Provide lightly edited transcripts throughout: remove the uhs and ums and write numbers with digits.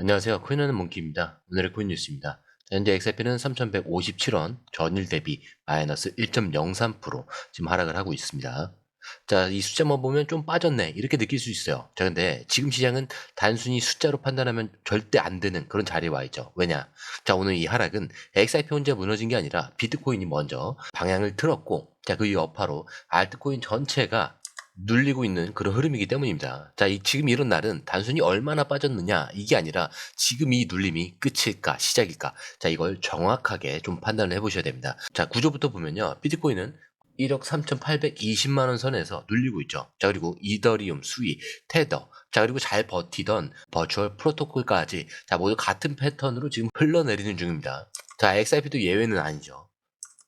안녕하세요. 코인하는 몽키입니다. 오늘의 코인 뉴스입니다. 현재 XRP는 3,157원, 전일 대비 마이너스 1.03% 지금 하락을 하고 있습니다. 자, 이 숫자만 보면 좀 빠졌네, 이렇게 느낄 수 있어요. 자, 근데 지금 시장은 단순히 숫자로 판단하면 절대 안 되는 그런 자리에 와 있죠. 왜냐? 자, 오늘 이 하락은 XRP 혼자 무너진 게 아니라 비트코인이 먼저 방향을 틀었고, 자, 그 여파로 알트코인 전체가 눌리고 있는 그런 흐름이기 때문입니다. 자, 지금 이런 날은 단순히 얼마나 빠졌느냐 이게 아니라 지금 이 눌림이 끝일까 시작일까, 자, 이걸 정확하게 좀 판단을 해보셔야 됩니다. 자, 구조부터 보면요, 비트코인은 1억 3,820만 원 선에서 눌리고 있죠. 자, 그리고 이더리움, 수위, 테더, 자, 그리고 잘 버티던 버추얼 프로토콜까지, 자, 모두 같은 패턴으로 지금 흘러내리는 중입니다. 자, XRP도 예외는 아니죠.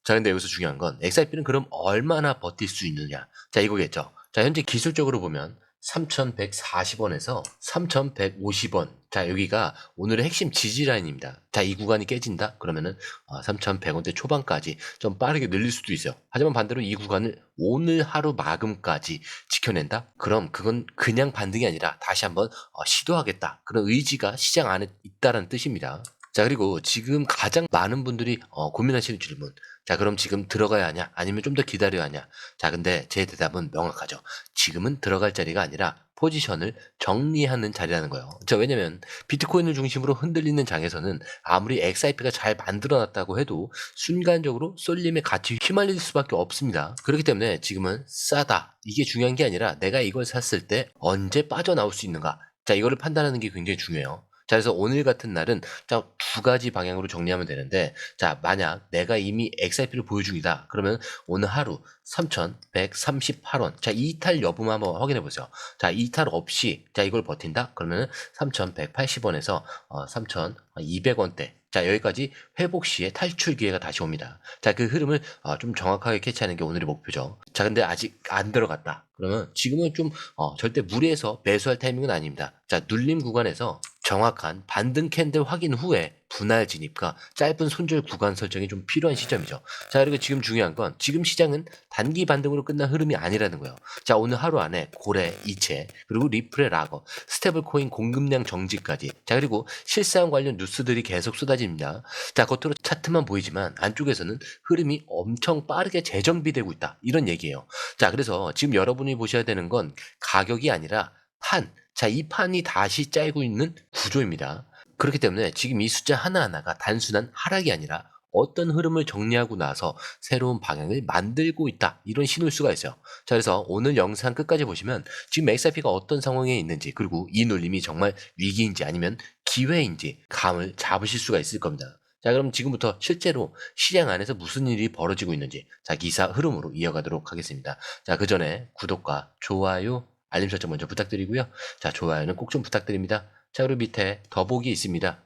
자, 근데 여기서 중요한 건 XRP는 그럼 얼마나 버틸 수 있느냐, 자, 이거겠죠. 자, 현재 기술적으로 보면 3,140원에서 3,150원, 자, 여기가 오늘의 핵심 지지라인입니다. 자, 이 구간이 깨진다 그러면은 3,100원대 초반까지 좀 빠르게 늘릴 수도 있어요. 하지만 반대로 이 구간을 오늘 하루 마감까지 지켜낸다, 그럼 그건 그냥 반등이 아니라 다시 한번 시도하겠다, 그런 의지가 시장 안에 있다는 뜻입니다. 자, 그리고 지금 가장 많은 분들이 고민하시는 질문, 자, 그럼 지금 들어가야 하냐 아니면 좀 더 기다려야 하냐. 자, 근데 제 대답은 명확하죠. 지금은 들어갈 자리가 아니라 포지션을 정리하는 자리라는 거예요. 자, 왜냐면 비트코인을 중심으로 흔들리는 장에서는 아무리 XRP가 잘 만들어놨다고 해도 순간적으로 쏠림에 같이 휘말릴 수밖에 없습니다. 그렇기 때문에 지금은 싸다, 이게 중요한 게 아니라 내가 이걸 샀을 때 언제 빠져나올 수 있는가, 자, 이거를 판단하는 게 굉장히 중요해요. 자, 그래서 오늘 같은 날은 자, 두 가지 방향으로 정리하면 되는데, 자, 만약 내가 이미 XRP를 보유 중이다 그러면 오늘 하루 3,138원, 자, 이탈 여부만 한번 확인해 보세요. 자, 이탈 없이 자, 이걸 버틴다 그러면 3,180원에서 3,200원대, 자, 여기까지 회복 시에 탈출 기회가 다시 옵니다. 자, 그 흐름을 좀 정확하게 캐치하는 게 오늘의 목표죠. 자, 근데 아직 안 들어갔다 그러면 지금은 좀 절대 무리해서 매수할 타이밍은 아닙니다. 자, 눌림 구간에서 정확한 반등 캔들 확인 후에 분할 진입과 짧은 손절 구간 설정이 좀 필요한 시점이죠. 자, 그리고 지금 중요한 건 지금 시장은 단기 반등으로 끝난 흐름이 아니라는 거예요. 자, 오늘 하루 안에 고래, 이체, 그리고 리플의 락어, 스테이블 코인 공급량 정지까지, 자, 그리고 실사원 관련 뉴스들이 계속 쏟아집니다. 자, 겉으로 차트만 보이지만 안쪽에서는 흐름이 엄청 빠르게 재정비되고 있다, 이런 얘기예요. 자, 그래서 지금 여러분이 보셔야 되는 건 가격이 아니라 판, 자, 이 판이 다시 짜이고 있는 구조입니다. 그렇기 때문에 지금 이 숫자 하나하나가 단순한 하락이 아니라 어떤 흐름을 정리하고 나서 새로운 방향을 만들고 있다, 이런 신호일 수가 있어요. 자, 그래서 오늘 영상 끝까지 보시면 지금 XRP가 어떤 상황에 있는지, 그리고 이 눌림이 정말 위기인지 아니면 기회인지 감을 잡으실 수가 있을 겁니다. 자, 그럼 지금부터 실제로 시장 안에서 무슨 일이 벌어지고 있는지, 자, 기사 흐름으로 이어가도록 하겠습니다. 자, 그 전에 구독과 좋아요, 알림 설정 먼저 부탁드리고요. 자, 좋아요는 꼭 좀 부탁드립니다. 자, 그리고 밑에 더보기 있습니다.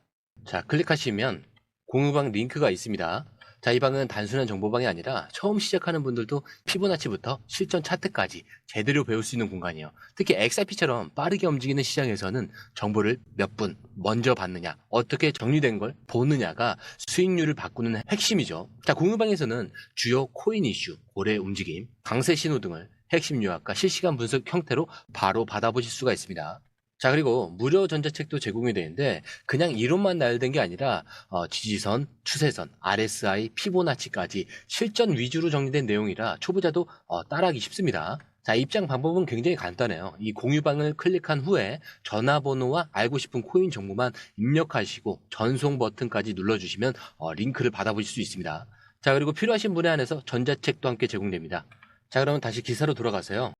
자, 클릭하시면 공유방 링크가 있습니다. 자, 이 방은 단순한 정보방이 아니라 처음 시작하는 분들도 피보나치부터 실전 차트까지 제대로 배울 수 있는 공간이에요. 특히 XRP처럼 빠르게 움직이는 시장에서는 정보를 몇 분 먼저 받느냐, 어떻게 정리된 걸 보느냐가 수익률을 바꾸는 핵심이죠. 자, 공유방에서는 주요 코인 이슈, 고래 움직임, 강세 신호 등을 핵심 요약과 실시간 분석 형태로 바로 받아보실 수가 있습니다. 자, 그리고 무료 전자책도 제공이 되는데 그냥 이론만 나열된 게 아니라 지지선, 추세선, RSI, 피보나치까지 실전 위주로 정리된 내용이라 초보자도 따라하기 쉽습니다. 자, 입장 방법은 굉장히 간단해요. 이 공유방을 클릭한 후에 전화번호와 알고 싶은 코인 정보만 입력하시고 전송 버튼까지 눌러주시면 링크를 받아보실 수 있습니다. 자, 그리고 필요하신 분에 한해서 전자책도 함께 제공됩니다. 자, 그러면 다시 기사로 돌아가세요.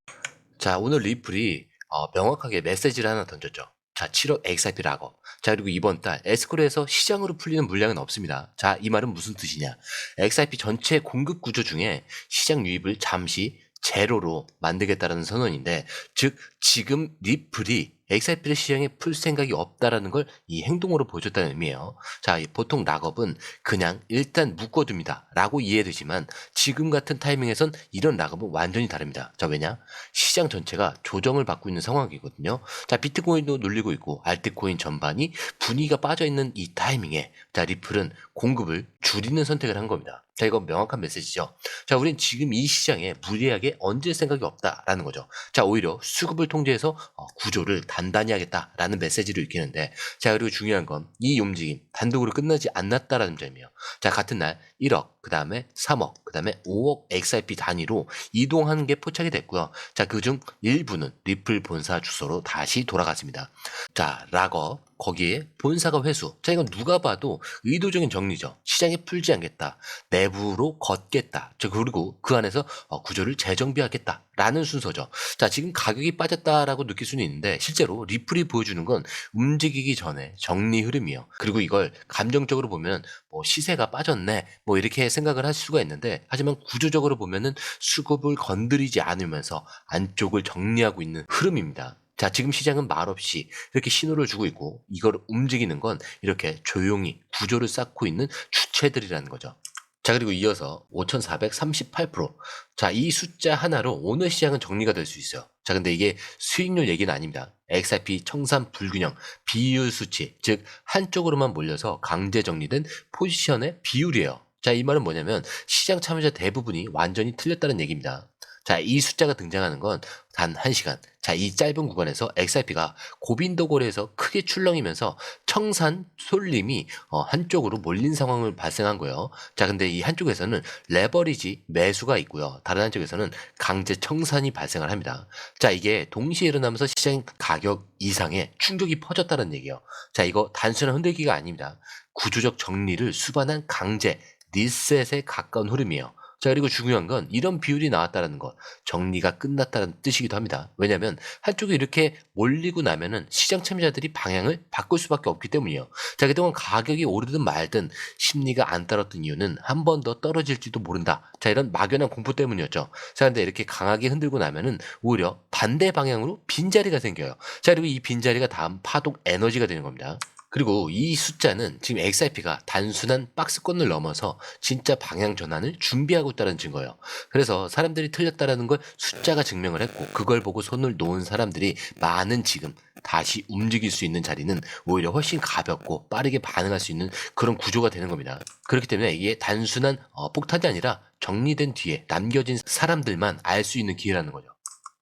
자, 오늘 리플이 명확하게 메시지를 하나 던졌죠. 자, 7억 XRP 락업. 자, 그리고 이번 달 에스코르에서 시장으로 풀리는 물량은 없습니다. 자, 이 말은 무슨 뜻이냐? XRP 전체 공급 구조 중에 시장 유입을 잠시 제로로 만들겠다는 선언인데, 즉 지금 리플이 XRP를 시장에 풀 생각이 없다라는 걸 이 행동으로 보여줬다는 의미예요. 자, 보통 락업은 그냥 일단 묶어둡니다 라고 이해되지만 지금 같은 타이밍에선 이런 락업은 완전히 다릅니다. 자, 왜냐? 시장 전체가 조정을 받고 있는 상황이거든요. 자, 비트코인도 눌리고 있고 알트코인 전반이 분위기가 빠져있는 이 타이밍에 자, 리플은 공급을 줄이는 선택을 한 겁니다. 자, 이건 명확한 메시지죠. 자, 우린 지금 이 시장에 무리하게 얹을 생각이 없다라는 거죠. 자, 오히려 수급을 통제해서 구조를 단단히 하겠다라는 메시지를 읽히는데, 자, 그리고 중요한 건 이 움직임 단독으로 끝나지 않았다라는 점이에요. 자, 같은 날 1억, 그 다음에 3억, 그 다음에 5억 XRP 단위로 이동하는 게 포착이 됐고요. 자, 그중 일부는 리플 본사 주소로 다시 돌아갔습니다. 자, 락업, 거기에 본사가 회수. 자, 이건 누가 봐도 의도적인 정리죠. 시장에 풀지 않겠다. 내부로 걷겠다. 자, 그리고 그 안에서 구조를 재정비하겠다. 라는 순서죠. 자, 지금 가격이 빠졌다라고 느낄 수는 있는데 실제로 리플이 보여주는 건 움직이기 전에 정리 흐름이에요. 그리고 이걸 감정적으로 보면 뭐 시세가 빠졌네 뭐 이렇게 생각을 할 수가 있는데, 하지만 구조적으로 보면은 수급을 건드리지 않으면서 안쪽을 정리하고 있는 흐름입니다. 자, 지금 시장은 말없이 이렇게 신호를 주고 있고, 이걸 움직이는 건 이렇게 조용히 구조를 쌓고 있는 주체들이라는 거죠. 자, 그리고 이어서 5,438%. 자, 이 숫자 하나로 오늘 시장은 정리가 될 수 있어요. 자, 근데 이게 수익률 얘기는 아닙니다. XRP 청산 불균형 비율 수치, 즉 한쪽으로만 몰려서 강제 정리된 포지션의 비율이에요. 자, 이 말은 뭐냐면 시장 참여자 대부분이 완전히 틀렸다는 얘기입니다. 자, 이 숫자가 등장하는 건 단 1시간. 자, 이 짧은 구간에서 XRP가 고빈도 거래에서 크게 출렁이면서 청산 쏠림이 한쪽으로 몰린 상황을 발생한 거예요. 자, 근데 이 한쪽에서는 레버리지 매수가 있고요. 다른 한쪽에서는 강제 청산이 발생을 합니다. 자, 이게 동시에 일어나면서 시장 가격 이상의 충격이 퍼졌다는 얘기예요. 자, 이거 단순한 흔들기가 아닙니다. 구조적 정리를 수반한 강제 리셋에 가까운 흐름이에요. 자, 그리고 중요한 건 이런 비율이 나왔다는 것, 정리가 끝났다는 뜻이기도 합니다. 왜냐하면 한쪽에 이렇게 몰리고 나면은 시장 참여자들이 방향을 바꿀 수밖에 없기 때문이에요. 자, 그동안 가격이 오르든 말든 심리가 안 따랐던 이유는 한 번 더 떨어질지도 모른다. 자, 이런 막연한 공포 때문이었죠. 자, 근데 이렇게 강하게 흔들고 나면은 오히려 반대 방향으로 빈자리가 생겨요. 자, 그리고 이 빈자리가 다음 파동 에너지가 되는 겁니다. 그리고 이 숫자는 지금 XRP가 단순한 박스권을 넘어서 진짜 방향 전환을 준비하고 있다는 증거예요. 그래서 사람들이 틀렸다라는 걸 숫자가 증명을 했고, 그걸 보고 손을 놓은 사람들이 많은 지금 다시 움직일 수 있는 자리는 오히려 훨씬 가볍고 빠르게 반응할 수 있는 그런 구조가 되는 겁니다. 그렇기 때문에 이게 단순한 폭탄이 아니라 정리된 뒤에 남겨진 사람들만 알 수 있는 기회라는 거죠.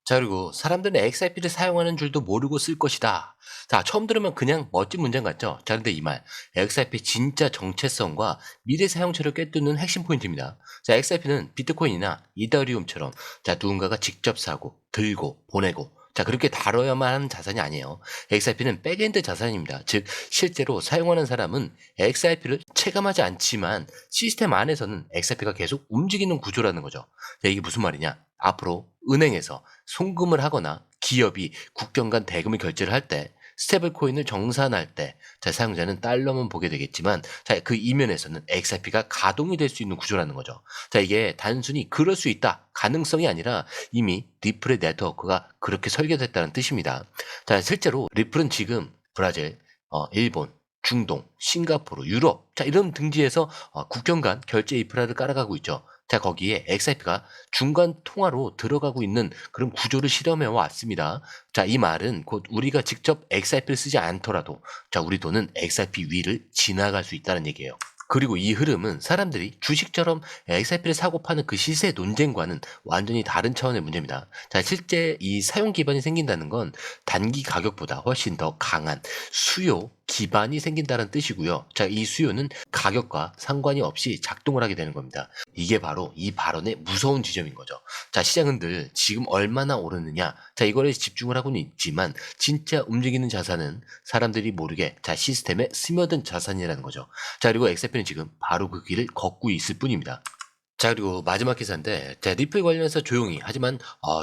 자, 그리고 사람들은 XRP를 사용하는 줄도 모르고 쓸 것이다. 자, 처음 들으면 그냥 멋진 문장 같죠? 자, 근데 이 말, XRP 진짜 정체성과 미래 사용처를 꿰뚫는 핵심 포인트입니다. 자, XRP는 비트코인이나 이더리움처럼 자, 누군가가 직접 사고, 들고, 보내고, 자, 그렇게 다뤄야만 하는 자산이 아니에요. XRP는 백엔드 자산입니다. 즉, 실제로 사용하는 사람은 XRP를 체감하지 않지만 시스템 안에서는 XRP가 계속 움직이는 구조라는 거죠. 자, 이게 무슨 말이냐? 앞으로 은행에서 송금을 하거나 기업이 국경 간 대금을 결제를 할 때, 스테이블 코인을 정산할 때, 자, 사용자는 달러만 보게 되겠지만, 자, 그 이면에서는 XRP가 가동이 될 수 있는 구조라는 거죠. 자, 이게 단순히 그럴 수 있다, 가능성이 아니라 이미 리플의 네트워크가 그렇게 설계됐다는 뜻입니다. 자, 실제로 리플은 지금 브라질, 일본, 중동, 싱가포르, 유럽, 자, 이런 등지에서 국경 간 결제 인프라를 깔아가고 있죠. 자, 거기에 XRP가 중간 통화로 들어가고 있는 그런 구조를 실험해 왔습니다. 자, 이 말은 곧 우리가 직접 XRP를 쓰지 않더라도 자, 우리 돈은 XRP 위를 지나갈 수 있다는 얘기예요. 그리고 이 흐름은 사람들이 주식처럼 XRP를 사고 파는 그 시세 논쟁과는 완전히 다른 차원의 문제입니다. 자, 실제 이 사용 기반이 생긴다는 건 단기 가격보다 훨씬 더 강한 수요 기반이 생긴다는 뜻이고요. 자, 이 수요는 가격과 상관이 없이 작동을 하게 되는 겁니다. 이게 바로 이 발언의 무서운 지점인 거죠. 자, 시장은 늘 지금 얼마나 오르느냐, 자, 이거에 집중을 하고는 있지만 진짜 움직이는 자산은 사람들이 모르게 자, 시스템에 스며든 자산이라는 거죠. 자, 그리고 XRP는 지금 바로 그 길을 걷고 있을 뿐입니다. 자, 그리고 마지막 기사인데, 자, 리플 관련해서 조용히 하지만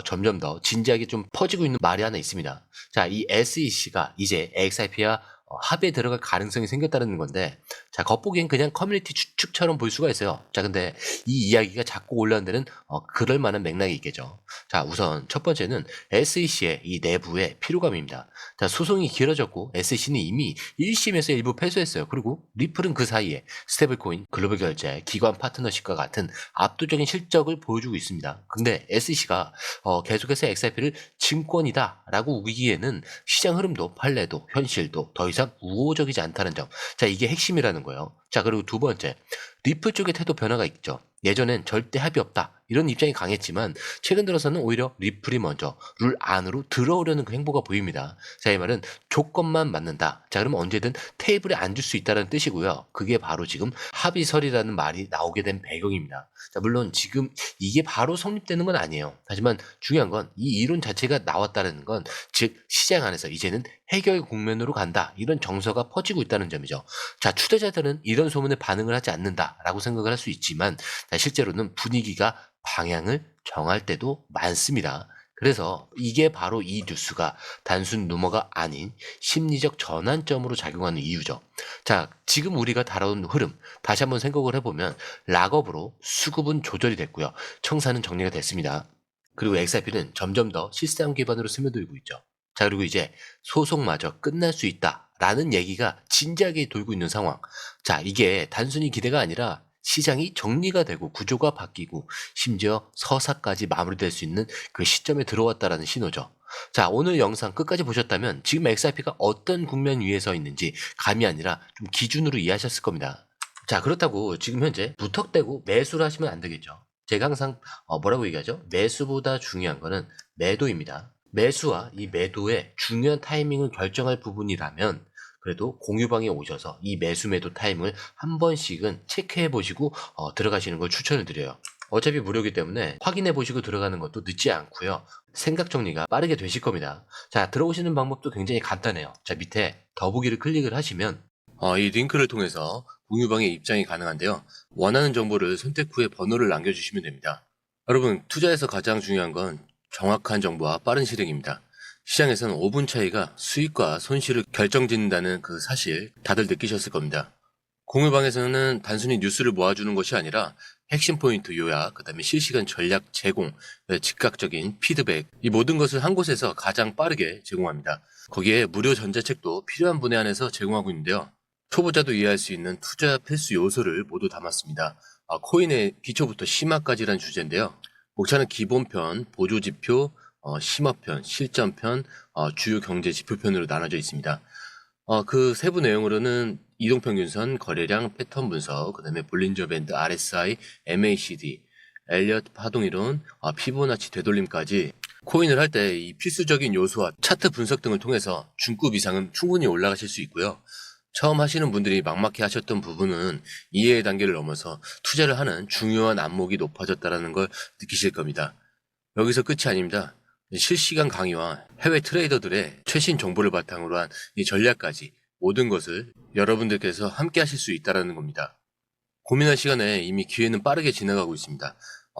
점점 더 진지하게 좀 퍼지고 있는 말이 하나 있습니다. 자, 이 SEC가 이제 XRP와 합의에 들어갈 가능성이 생겼다는 건데, 자, 겉보기엔 그냥 커뮤니티 추측처럼 볼 수가 있어요. 자, 근데 이 이야기가 자꾸 올라온 데는 그럴 만한 맥락이 있겠죠. 자, 우선 첫 번째는 SEC의 이 내부의 피로감입니다. 자, 소송이 길어졌고 SEC는 이미 1심에서 일부 패소했어요. 그리고 리플은 그 사이에 스테이블코인, 글로벌 결제, 기관 파트너십과 같은 압도적인 실적을 보여주고 있습니다. 근데 SEC가 계속해서 XRP를 증권이다라고 우기기에는 시장 흐름도 판례도 현실도 더 이상 우호적이지 않다는 점. 자, 이게 핵심이라는 있다는 거예요. 자, 그리고 두 번째, 리플 쪽의 태도 변화가 있죠. 예전엔 절대 합의 없다 이런 입장이 강했지만 최근 들어서는 오히려 리플이 먼저 룰 안으로 들어오려는 그 행보가 보입니다. 자, 이 말은 조건만 맞는다. 자, 그러면 언제든 테이블에 앉을 수 있다는 뜻이고요. 그게 바로 지금 합의설이라는 말이 나오게 된 배경입니다. 자, 물론 지금 이게 바로 성립되는 건 아니에요. 하지만 중요한 건 이 이론 자체가 나왔다는 건 즉 시장 안에서 이제는 해결 국면으로 간다 이런 정서가 퍼지고 있다는 점이죠. 자, 투자자들은 이런 소문에 반응을 하지 않는다라고 생각을 할 수 있지만 실제로는 분위기가 방향을 정할 때도 많습니다. 그래서 이게 바로 이 뉴스가 단순 루머가 아닌 심리적 전환점으로 작용하는 이유죠. 자, 지금 우리가 다뤄온 흐름 다시 한번 생각을 해보면 락업으로 수급은 조절이 됐고요. 청산은 정리가 됐습니다. 그리고 XRP는 점점 더 시스템 기반으로 스며들고 있죠. 자, 그리고 이제 소송마저 끝날 수 있다라는 얘기가 진지하게 돌고 있는 상황. 자, 이게 단순히 기대가 아니라 시장이 정리가 되고 구조가 바뀌고 심지어 서사까지 마무리될 수 있는 그 시점에 들어왔다라는 신호죠. 자, 오늘 영상 끝까지 보셨다면 지금 XRP가 어떤 국면 위에 서 있는지 감이 아니라 좀 기준으로 이해하셨을 겁니다. 자, 그렇다고 지금 현재 무턱대고 매수를 하시면 안 되겠죠. 제가 항상 뭐라고 얘기하죠? 매수보다 중요한 거는 매도입니다. 매수와 이 매도의 중요한 타이밍을 결정할 부분이라면 그래도 공유방에 오셔서 이 매수 매도 타임을 한 번씩은 체크해 보시고 들어가시는 걸 추천을 드려요. 어차피 무료이기 때문에 확인해 보시고 들어가는 것도 늦지 않고요. 생각 정리가 빠르게 되실 겁니다. 자, 들어오시는 방법도 굉장히 간단해요. 자, 밑에 더보기를 클릭을 하시면 이 링크를 통해서 공유방에 입장이 가능한데요. 원하는 정보를 선택 후에 번호를 남겨주시면 됩니다. 여러분, 투자에서 가장 중요한 건 정확한 정보와 빠른 실행입니다. 시장에서는 5분 차이가 수익과 손실을 결정짓는다는 그 사실 다들 느끼셨을 겁니다. 공유방에서는 단순히 뉴스를 모아주는 것이 아니라 핵심 포인트 요약, 그 다음에 실시간 전략 제공, 즉각적인 피드백, 이 모든 것을 한 곳에서 가장 빠르게 제공합니다. 거기에 무료 전자책도 필요한 분에 한해서 제공하고 있는데요. 초보자도 이해할 수 있는 투자 필수 요소를 모두 담았습니다. 코인의 기초부터 심화까지란 주제인데요. 목차는 기본편, 보조지표, 심화편, 실전편, 주요 경제 지표편으로 나눠져 있습니다. 그 세부 내용으로는 이동평균선, 거래량, 패턴 분석, 그 다음에 볼린저 밴드, RSI, MACD, 엘리엇 파동이론, 피보나치 되돌림까지 코인을 할 때 이 필수적인 요소와 차트 분석 등을 통해서 중급 이상은 충분히 올라가실 수 있고요. 처음 하시는 분들이 막막해 하셨던 부분은 이해의 단계를 넘어서 투자를 하는 중요한 안목이 높아졌다는 걸 느끼실 겁니다. 여기서 끝이 아닙니다. 실시간 강의와 해외 트레이더들의 최신 정보를 바탕으로 한 이 전략까지 모든 것을 여러분들께서 함께 하실 수 있다는 겁니다. 고민할 시간에 이미 기회는 빠르게 지나가고 있습니다.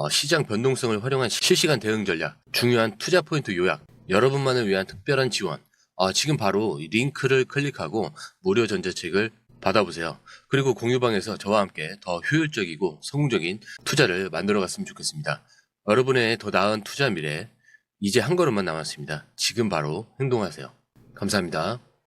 시장 변동성을 활용한 실시간 대응 전략, 중요한 투자 포인트 요약, 여러분만을 위한 특별한 지원, 지금 바로 이 링크를 클릭하고 무료 전자책을 받아보세요. 그리고 공유방에서 저와 함께 더 효율적이고 성공적인 투자를 만들어갔으면 좋겠습니다. 여러분의 더 나은 투자 미래, 이제 한 걸음만 남았습니다. 지금 바로 행동하세요. 감사합니다.